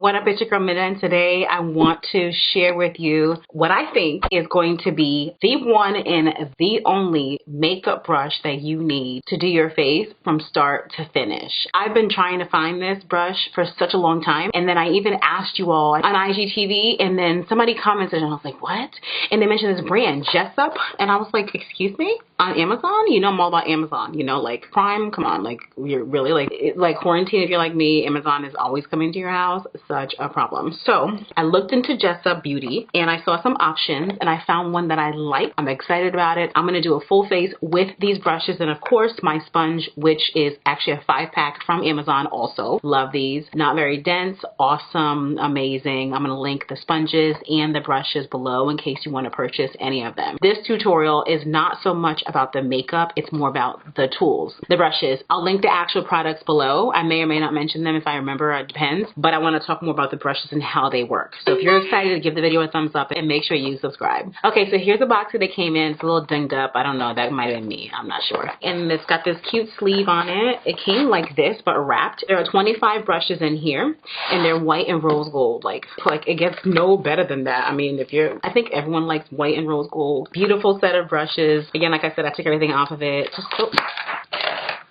What up, it's your girl Minna, and today I want to share with you what I think is going to be the one and the only makeup brush that you need to do your face from start to finish. I've been trying to find this brush for such a long time, and then I even asked you all on IGTV, and then somebody commented, and I was like, what? And they mentioned this brand, Jessup, and I was like, excuse me? On Amazon? You know I'm all about Amazon, you know, like Prime, come on, like you're really like quarantine, if you're like me, Amazon is always coming to your house. Such a problem. So I looked into Jessup Beauty and I saw some options and I found one that I like. I'm excited about it. I'm going to do a full face with these brushes and of course my sponge, which is actually a 5-pack from Amazon also. Love these. Not very dense. Awesome. Amazing. I'm going to link the sponges and the brushes below in case you want to purchase any of them. This tutorial is not so much about the makeup. It's more about the tools, the brushes. I'll link the actual products below. I may or may not mention them if I remember. It depends. But I want to talk more about the brushes and how they work. So if you're excited, give the video a thumbs up and make sure you subscribe. Okay, so here's the box that they came in. It's a little dinged up. I don't know. That might have been me. I'm not sure. And it's got this cute sleeve on it. It came like this, but wrapped. There are 25 brushes in here, and they're white and rose gold. Like it gets no better than that. I mean, I think everyone likes white and rose gold. Beautiful set of brushes. Again, like I said, I took everything off of it.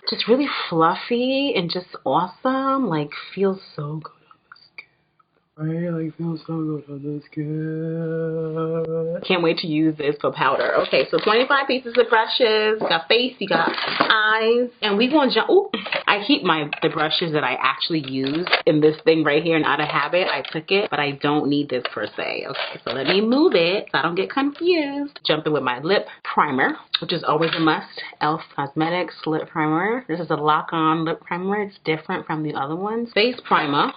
Just really fluffy and just awesome. Like, feels so good. Right, like feels so good on this good. Can't wait to use this for powder. Okay, so 25 pieces of brushes. You got face, you got eyes, and we gonna jump. Ooh, I keep the brushes that I actually use in this thing right here, and out of habit I took it, but I don't need this per se. Okay, so let me move it so I don't get confused. Jumping with my lip primer, which is always a must. e.l.f. Cosmetics lip primer. This is a lock-on lip primer. It's different from the other ones. Face primer.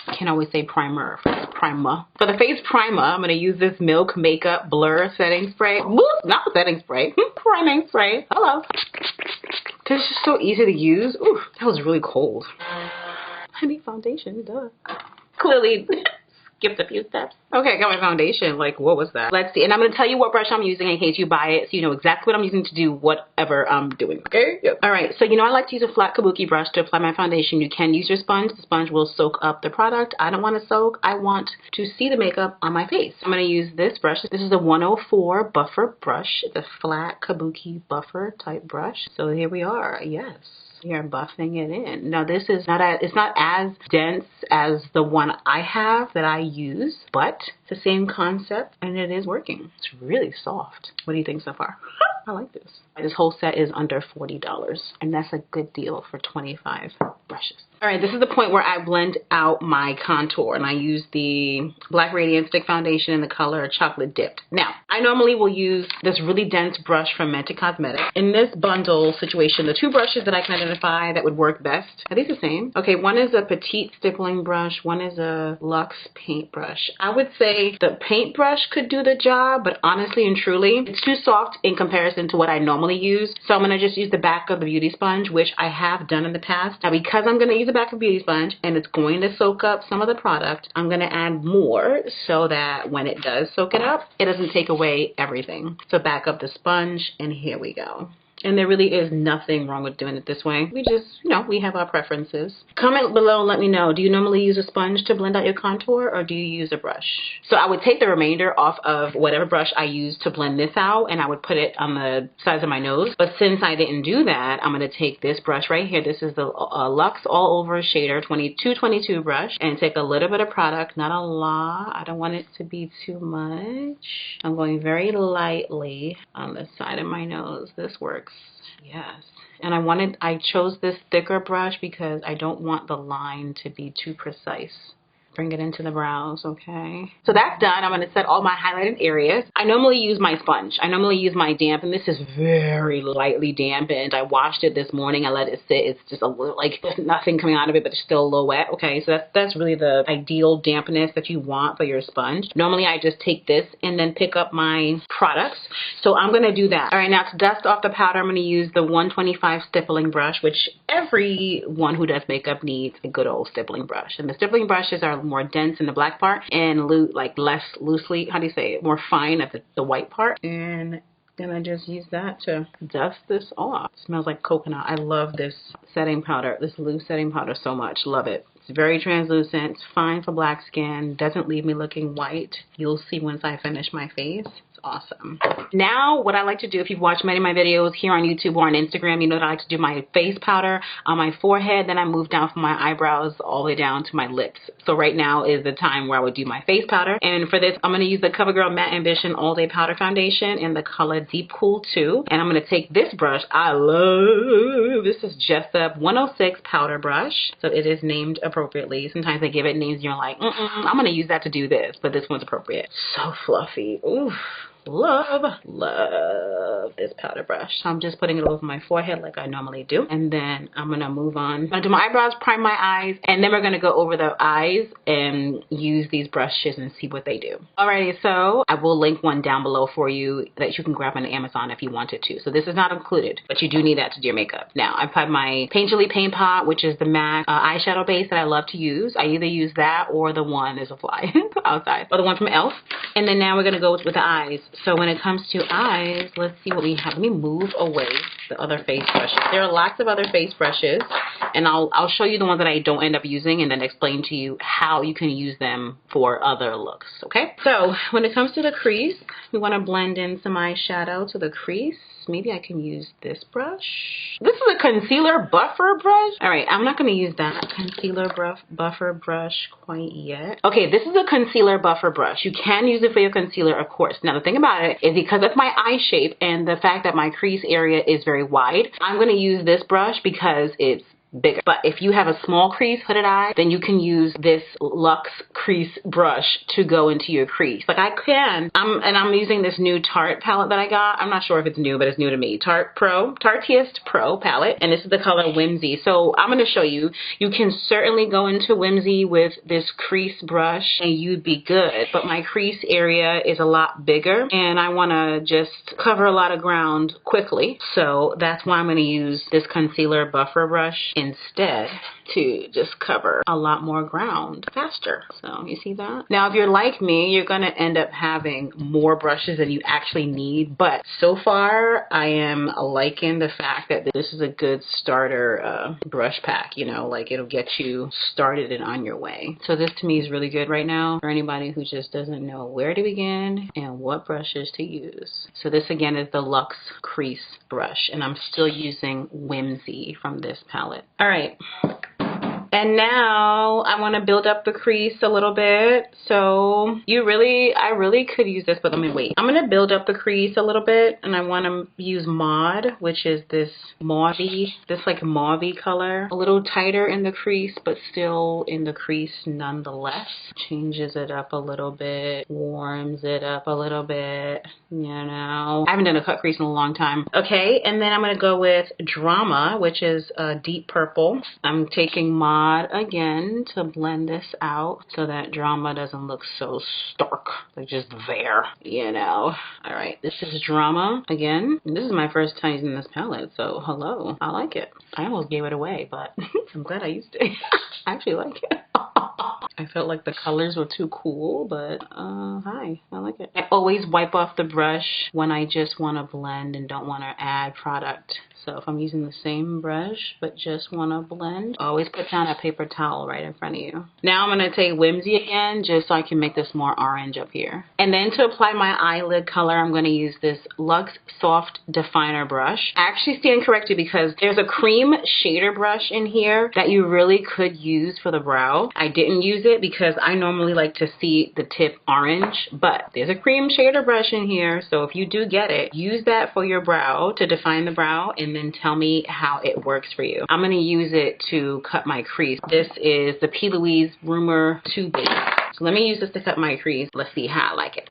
I can't always say primer. Primer. For the face primer, I'm going to use this Milk Makeup Blur Setting Spray. Woo! Not setting spray. Priming spray. Hello. Because it's just so easy to use. Ooh, that was really cold. I need foundation. Duh. Clearly skipped a few steps. Okay, I got my foundation. Like, what was that? Let's see. And I'm going to tell you what brush I'm using in case you buy it so you know exactly what I'm using to do whatever I'm doing. Okay? Yep. All right. So, you know, I like to use a flat kabuki brush to apply my foundation. You can use your sponge. The sponge will soak up the product. I don't want to soak. I want to see the makeup on my face. I'm going to use this brush. This is a 104 buffer brush. It's a flat kabuki buffer type brush. So here we are. Yes. Here, buffing it in. Now this is it's not as dense as the one I have that I use, but it's the same concept and it is working. It's really soft. What do you think so far? I like this. This whole set is under $40 and that's a good deal for 25 brushes. All right, this is the point where I blend out my contour and I use the Black Radiant Stick Foundation in the color Chocolate Dipped. Now, I normally will use this really dense brush from Mented Cosmetics. In this bundle situation, the two brushes that I can identify that would work best, are these the same? Okay, one is a Petite Stippling brush, one is a Luxe Paint Brush. I would say the paint brush could do the job, but honestly and truly, it's too soft in comparison to what I normally use. So I'm gonna just use the back of the beauty sponge, which I have done in the past. Now, because I'm gonna use the back of beauty sponge and it's going to soak up some of the product, I'm going to add more so that when it does soak it up, it doesn't take away everything. So back up the sponge and here we go. And there really is nothing wrong with doing it this way. We just, you know, we have our preferences. Comment below and let me know. Do you normally use a sponge to blend out your contour or do you use a brush? So I would take the remainder off of whatever brush I used to blend this out and I would put it on the sides of my nose. But since I didn't do that, I'm going to take this brush right here. This is the Luxe All Over Shader 2222 brush and take a little bit of product, not a lot. I don't want it to be too much. I'm going very lightly on the side of my nose. This works. Yes. And I chose this thicker brush because I don't want the line to be too precise. Bring it into the brows, okay? So that's done. I'm going to set all my highlighted areas. I normally use my sponge. I normally use my damp, and this is very lightly dampened. I washed it this morning. I let it sit. It's just a little, like, there's nothing coming out of it, but it's still a little wet. Okay, so that's really the ideal dampness that you want for your sponge. Normally, I just take this and then pick up my products. So I'm going to do that. All right, now to dust off the powder, I'm going to use the 125 stippling brush, which everyone who does makeup needs a good old stippling brush. And the stippling brushes are more dense in the black part and like less loosely, how do you say it, more fine at the white part. And gonna just use that to dust this off. It smells like coconut. I love this setting powder, this loose setting powder so much. Love it. It's very translucent. It's fine for black skin. Doesn't leave me looking white. You'll see once I finish my face. Awesome. Now what I like to do, if you've watched many of my videos here on YouTube or on Instagram, you know that I like to do my face powder on my forehead, then I move down from my eyebrows all the way down to my lips. So right now is the time where I would do my face powder, and for this I'm going to use the CoverGirl Matte Ambition All Day Powder Foundation in the color Deep Cool 2, and I'm going to take this brush. I love this. Is Jessup 106 powder brush, so it is named appropriately. Sometimes they give it names and you're like, I'm going to use that to do this, but this one's appropriate. So fluffy. Oof. Love this powder brush. So I'm just putting it over my forehead like I normally do, and then I'm gonna move on. I'm gonna do my eyebrows, prime my eyes, and then we're gonna go over the eyes and use these brushes and see what they do. Alrighty, so I will link one down below for you that you can grab on Amazon if you wanted to. So this is not included, but you do need that to do your makeup. Now I've had my Painterly Paint Pot, which is the MAC eyeshadow base that I love to use. I either use that or the one, there's a fly outside, or the one from e.l.f. And then now we're gonna go with the eyes. So when it comes to eyes, let's see what we have. Let me move away the other face brushes. There are lots of other face brushes, and I'll show you the ones that I don't end up using and then explain to you how you can use them for other looks, okay? So when it comes to the crease, we want to blend in some eyeshadow to the crease. Maybe I can use this brush. This is a concealer buffer brush. All right, I'm not going to use that concealer buffer brush quite yet. Okay, this is a concealer buffer brush. You can use it for your concealer, of course. Now, the thing about it is because of my eye shape and the fact that my crease area is very wide, I'm going to use this brush because it's bigger. But if you have a small crease, hooded eye, then you can use this Luxe crease brush to go into your crease. Like I can, I'm using this new Tarte palette that I got. I'm not sure if it's new, but it's new to me. Tarteist Pro palette, and this is the color Whimsy. So I'm going to show you, you can certainly go into Whimsy with this crease brush and you'd be good, but my crease area is a lot bigger and I want to just cover a lot of ground quickly. So that's why I'm going to use this concealer buffer brush instead to just cover a lot more ground faster. So you see that? Now, if you're like me, you're gonna end up having more brushes than you actually need, but so far I am liking the fact that this is a good starter brush pack, you know, like it'll get you started and on your way. So this to me is really good right now for anybody who just doesn't know where to begin and what brushes to use. So this again is the Luxe crease brush, and I'm still using Whimsy from this palette. All right. And now I want to build up the crease a little bit. So I really could use this, but let me wait. I'm going to build up the crease a little bit, and I want to use Maud, which is this mauvey, this like mauvey color. A little tighter in the crease, but still in the crease nonetheless. Changes it up a little bit, warms it up a little bit, you know. I haven't done a cut crease in a long time. Okay, and then I'm going to go with Drama, which is a deep purple. I'm taking Maud again to blend this out so that Drama doesn't look so stark, like just there, you know. All right, this is Drama again. This is my first time using this palette, so hello. I like it. I almost gave it away, but I'm glad I used it. I actually like it. I felt like the colors were too cool, but hi, I like it. I always wipe off the brush when I just want to blend and don't want to add product. So if I'm using the same brush but just want to blend, always put down a paper towel right in front of you. Now I'm going to take Whimsy again just so I can make this more orange up here. And then to apply my eyelid color, I'm going to use this Luxe Soft Definer brush. I actually stand corrected because there's a cream shader brush in here that you really could use for the brow. I didn't use it because I normally like to see the tip orange, but there's a cream shader brush in here. So if you do get it, use that for your brow to define the brow and then tell me how it works for you. I'm going to use it to cut my crease. This is the P. Louise Rumor 2 Base. So let me use this to cut my crease. Let's see how I like it.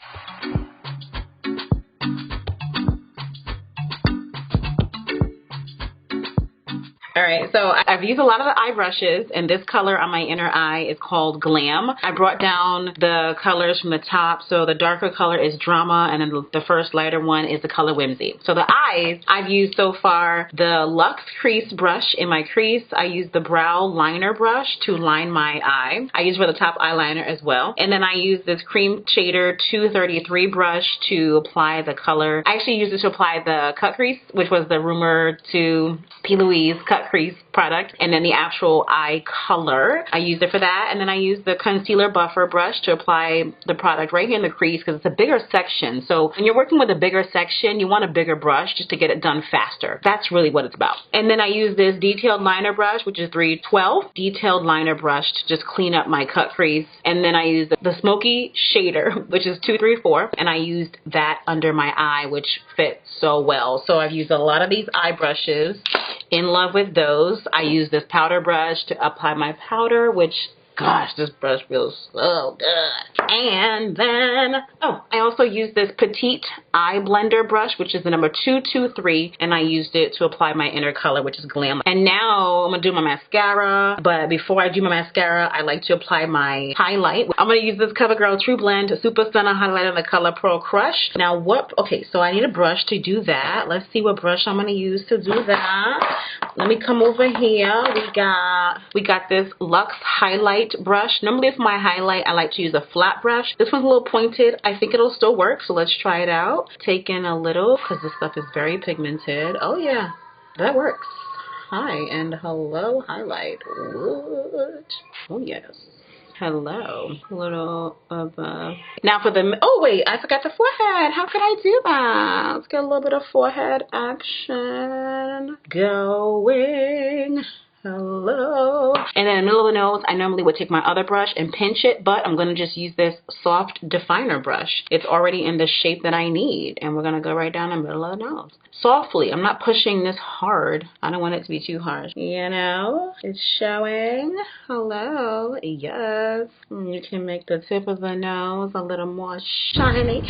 All right, so I've used a lot of the eye brushes, and this color on my inner eye is called Glam. I brought down the colors from the top, so the darker color is Drama, and then the first lighter one is the color Whimsy. So the eyes, I've used so far the Luxe Crease brush in my crease. I used the brow liner brush to line my eye. I use for the top eyeliner as well. And then I use this Cream Shader 233 brush to apply the color. I actually used it to apply the cut crease, which was the Rumor to P. Louise cut crease product. And then the actual eye color, I use it for that. And then I use the concealer buffer brush to apply the product right here in the crease because it's a bigger section. So when you're working with a bigger section, you want a bigger brush just to get it done faster. That's really what it's about. And then I use this detailed liner brush, which is 312 detailed liner brush to just clean up my cut crease. And then I use the smoky shader, which is 234, and I used that under my eye, which fits so well. So I've used a lot of these eye brushes. In love with those. I use this powder brush to apply my powder, which, gosh, this brush feels so good. And then, oh, I also use this petite eye blender brush, which is the number 223, and I used it to apply my inner color, which is Glam. And now I'm gonna do my mascara, but before I do my mascara, I like to apply my highlight. I'm gonna use this CoverGirl True Blend Super Stunner highlighter in the color Pearl Crush. Now okay, so I need a brush to do that. Let's see what brush I'm gonna use to do that. Let me come over here. We got this Luxe highlight brush. Normally for my highlight, I like to use a flat brush. This one's a little pointed. I think it'll still work, so let's try it out. Take in a little, because this stuff is very pigmented. Oh yeah, that works. Hi and hello highlight. What? Oh yes. Hello. A little above. Now for the, oh wait, I forgot the forehead. How could I do that? Let's get a little bit of forehead action going. Hello. And then in the middle of the nose, I normally would take my other brush and pinch it, but I'm going to just use this soft definer brush. It's already in the shape that I need, and we're going to go right down the middle of the nose. Softly. I'm not pushing this hard. I don't want it to be too harsh. You know, it's showing. Hello. Yes. You can make the tip of the nose a little more shiny.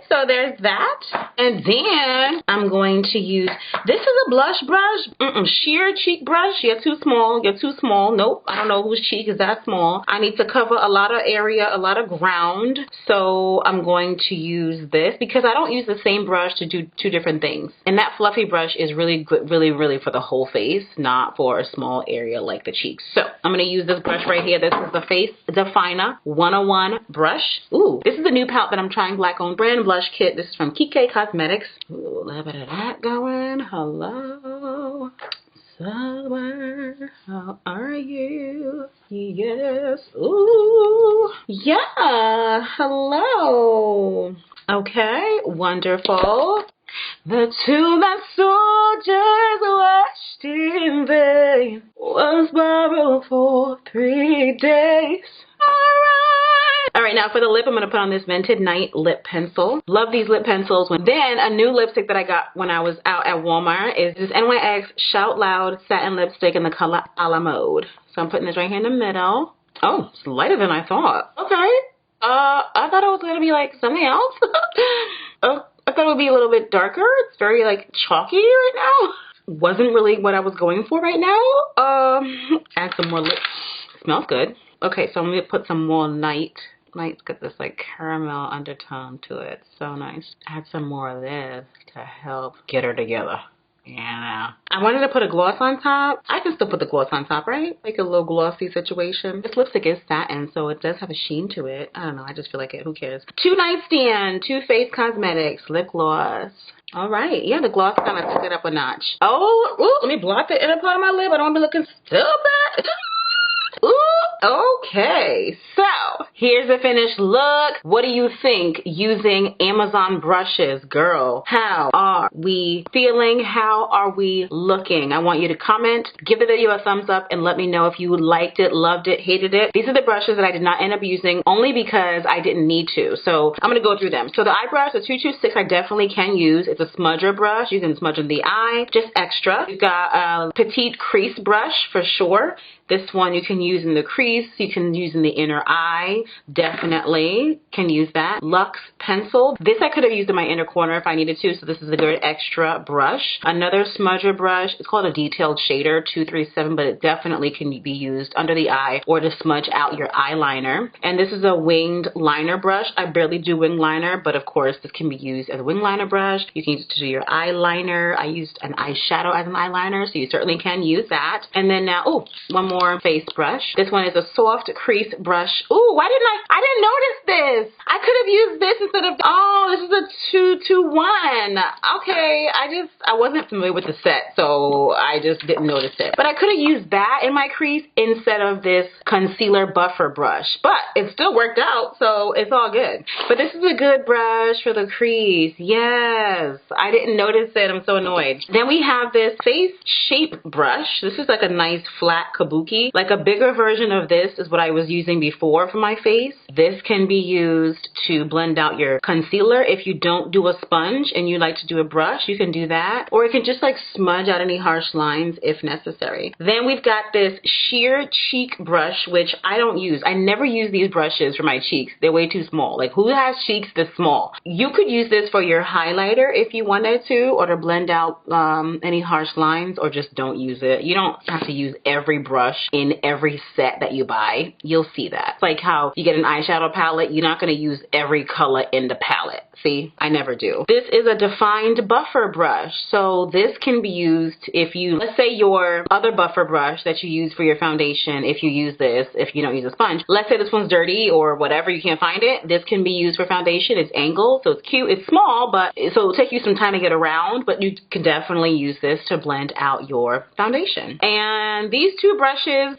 So there's that. And then I'm going to use, this is a blush brush. Sheer cheek brush. You're too small. You're too small. Nope. I don't know whose cheek is that small. I need to cover a lot of area, a lot of ground. So I'm going to use this because I don't use the same brush to do two different things. And that fluffy brush is really good, really for the whole face, not for a small area like the cheeks. So I'm going to use this brush right here. This is the Face Definer 101 brush. Ooh, this is a new palette that I'm trying, Black Owned Brand Blush Kit. This is from Kike Cosmetics. Ooh, a little bit of that going. Hello. Summer, how are you? Yes. Ooh. Yeah. Hello. Okay. Wonderful. The tomb that soldiers watched in vain was borrowed for 3 days. All right, now for the lip, I'm going to put on this Vented Night lip pencil. Love these lip pencils. Then a new lipstick that I got when I was out at Walmart is this NYX Shout Loud satin lipstick in the color a la mode. So I'm putting this right here in the middle. Oh, it's lighter than I thought. Okay. I thought it was going to be like something else. I thought it would be a little bit darker. It's very like chalky right now. Wasn't really what I was going for right now. Add some more lip. Smells good. Okay, so I'm going to put some more Night's got this like caramel undertone to it. So nice. Add some more of this to help get her together. Yeah. I wanted to put a gloss on top. I can still put the gloss on top, right? Like a little glossy situation. This lipstick is satin, so it does have a sheen to it. I don't know. I just feel like it. Who cares? Two Nightstand, Too Faced Cosmetics, lip gloss. All right. Yeah, the gloss kind of took it up a notch. Oh, ooh, let me blot the inner part of my lip. I don't want to be looking stupid. Ooh, okay, so here's the finished look. What do you think using Amazon brushes, girl? How are we feeling? How are we looking? I want you to comment, give the video a thumbs up, and let me know if you liked it, loved it, hated it. These are the brushes that I did not end up using only because I didn't need to. So I'm gonna go through them. So the eye brush, the 226, I definitely can use. It's a smudger brush. You can smudge in the eye, just extra. You've got a petite crease brush for sure. This one you can use in the crease, you can use in the inner eye, definitely can use that. Luxe pencil. This I could have used in my inner corner if I needed to, so this is a good extra brush. Another smudger brush, it's called a detailed shader, 237, but it definitely can be used under the eye or to smudge out your eyeliner. And this is a winged liner brush. I barely do wing liner, but of course this can be used as a wing liner brush. You can use it to do your eyeliner. I used an eyeshadow as an eyeliner, so you certainly can use that. And then now, oh, one more more face brush. This one is a soft crease brush. Ooh, why didn't I didn't notice this. I could have used this instead of, oh, this is a 2-2-1. Okay, I wasn't familiar with the set, so I just didn't notice it. But I could have used that in my crease instead of this concealer buffer brush. But it still worked out, so it's all good. But this is a good brush for the crease. Yes, I didn't notice it. I'm so annoyed. Then we have this face shape brush. This is like a nice flat kabuki. Like a bigger version of this is what I was using before for my face. This can be used to blend out your concealer. If you don't do a sponge and you like to do a brush, you can do that. Or it can just like smudge out any harsh lines if necessary. Then we've got this sheer cheek brush, which I don't use. I never use these brushes for my cheeks. They're way too small. Like, who has cheeks this small? You could use this for your highlighter if you wanted to, or to blend out any harsh lines, or just don't use it. You don't have to use every brush in every set that you buy. You'll see that. It's like how you get an eyeshadow palette, you're not going to use every color in the palette. See, I never do. This is a defined buffer brush. So this can be used if you, let's say your other buffer brush that you use for your foundation, if you use this, if you don't use a sponge, let's say this one's dirty or whatever, you can't find it, this can be used for foundation. It's angled, so it's cute. It's small, but so it'll take you some time to get around, but you can definitely use this to blend out your foundation. And these two brushes,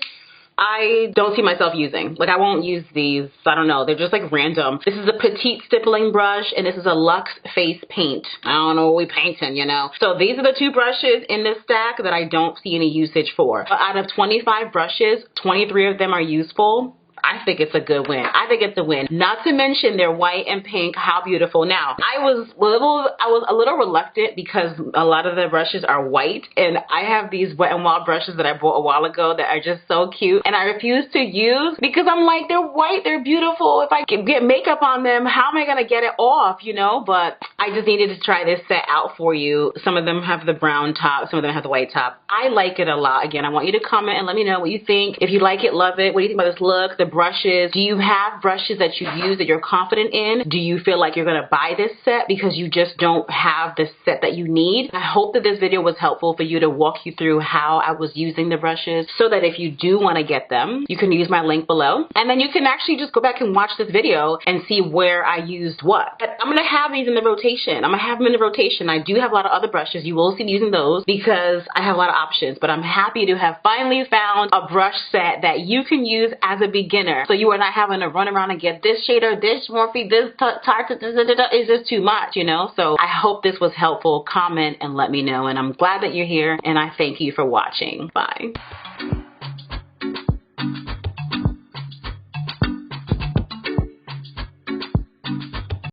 I don't see myself using. Like, I won't use these. I don't know. They're just like random. This is a petite stippling brush, and this is a Luxe Face Paint. I don't know what we painting, you know. So these are the two brushes in this stack that I don't see any usage for. But out of 25 brushes, 23 of them are useful. I think it's a good win. I think it's a win. Not to mention they're white and pink. How beautiful. Now, I was a little reluctant because a lot of the brushes are white, and I have these Wet n Wild brushes that I bought a while ago that are just so cute, and I refuse to use because I'm like, they're white, they're beautiful. If I get makeup on them, how am I gonna get it off, you know? But I just needed to try this set out for you. Some of them have the brown top, some of them have the white top. I like it a lot. Again, I want you to comment and let me know what you think. If you like it, love it. What do you think about this look? The brushes. Do you have brushes that you use that you're confident in? Do you feel like you're gonna buy this set because you just don't have the set that you need? I hope that this video was helpful for you to walk you through how I was using the brushes, so that if you do want to get them, you can use my link below, and then you can actually just go back and watch this video and see where I used what. But I'm gonna have these in the rotation. I'm gonna have them in the rotation. I do have a lot of other brushes. You will see me using those because I have a lot of options, but I'm happy to have finally found a brush set that you can use as a beginner. So you are not having to run around and get this shader, this Morphe, this Tarte, it's just too much, you know? So I hope this was helpful. Comment and let me know. And I'm glad that you're here, and I thank you for watching. Bye.